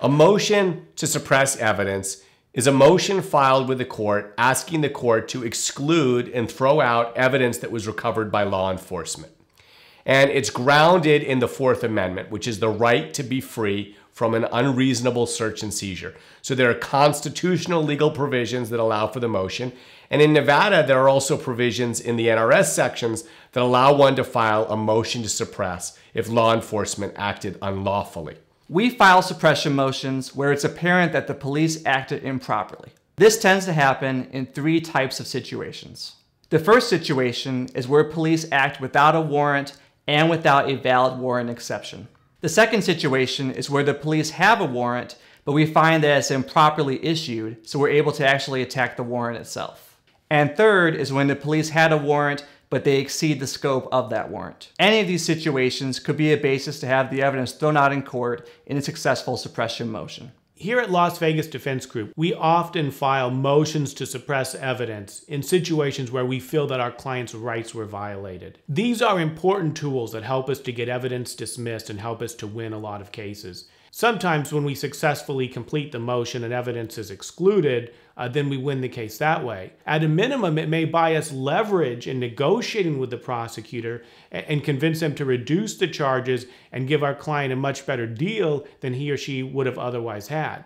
A motion to suppress evidence is a motion filed with the court asking the court to exclude and throw out evidence that was recovered by law enforcement. And it's grounded in the Fourth Amendment, which is the right to be free from an unreasonable search and seizure. So there are constitutional legal provisions that allow for the motion. And in Nevada, there are also provisions in the NRS sections that allow one to file a motion to suppress if law enforcement acted unlawfully. We file suppression motions where it's apparent that the police acted improperly. This tends to happen in three types of situations. The first situation is where police act without a warrant and without a valid warrant exception. The second situation is where the police have a warrant, but we find that it's improperly issued, so we're able to actually attack the warrant itself. And third is when the police had a warrant, but they exceed the scope of that warrant. Any of these situations could be a basis to have the evidence thrown out in court in a successful suppression motion. Here at Las Vegas Defense Group, we often file motions to suppress evidence in situations where we feel that our client's rights were violated. These are important tools that help us to get evidence dismissed and help us to win a lot of cases. Sometimes when we successfully complete the motion and evidence is excluded, then we win the case that way. At a minimum, it may buy us leverage in negotiating with the prosecutor and convince them to reduce the charges and give our client a much better deal than he or she would have otherwise had.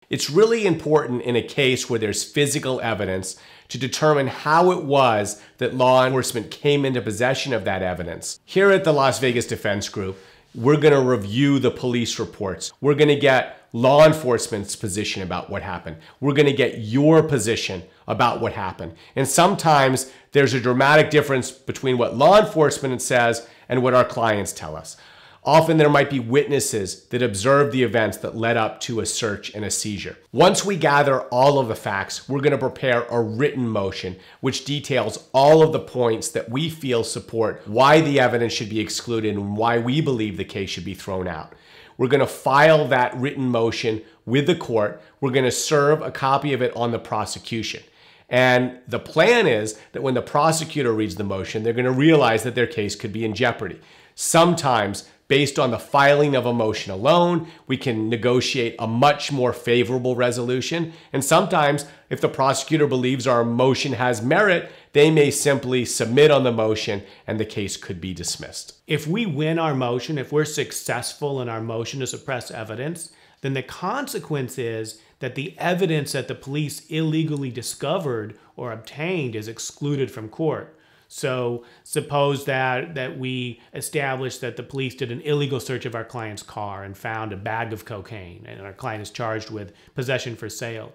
It's really important in a case where there's physical evidence to determine how it was that law enforcement came into possession of that evidence. Here at the Las Vegas Defense Group, we're going to review the police reports. We're going to get law enforcement's position about what happened. We're going to get your position about what happened. And sometimes there's a dramatic difference between what law enforcement says and what our clients tell us. Often there might be witnesses that observed the events that led up to a search and a seizure. Once we gather all of the facts, we're going to prepare a written motion which details all of the points that we feel support why the evidence should be excluded and why we believe the case should be thrown out. We're going to file that written motion with the court. We're going to serve a copy of it on the prosecution. And the plan is that when the prosecutor reads the motion, they're going to realize that their case could be in jeopardy. Sometimes, based on the filing of a motion alone, we can negotiate a much more favorable resolution. And sometimes, if the prosecutor believes our motion has merit, they may simply submit on the motion and the case could be dismissed. If we win our motion, if we're successful in our motion to suppress evidence, then the consequence is that the evidence that the police illegally discovered or obtained is excluded from court. So suppose that we establish that the police did an illegal search of our client's car and found a bag of cocaine, and our client is charged with possession for sale.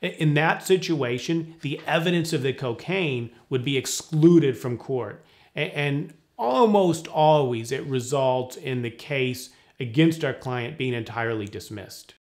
In that situation, the evidence of the cocaine would be excluded from court. And almost always it results in the case against our client being entirely dismissed.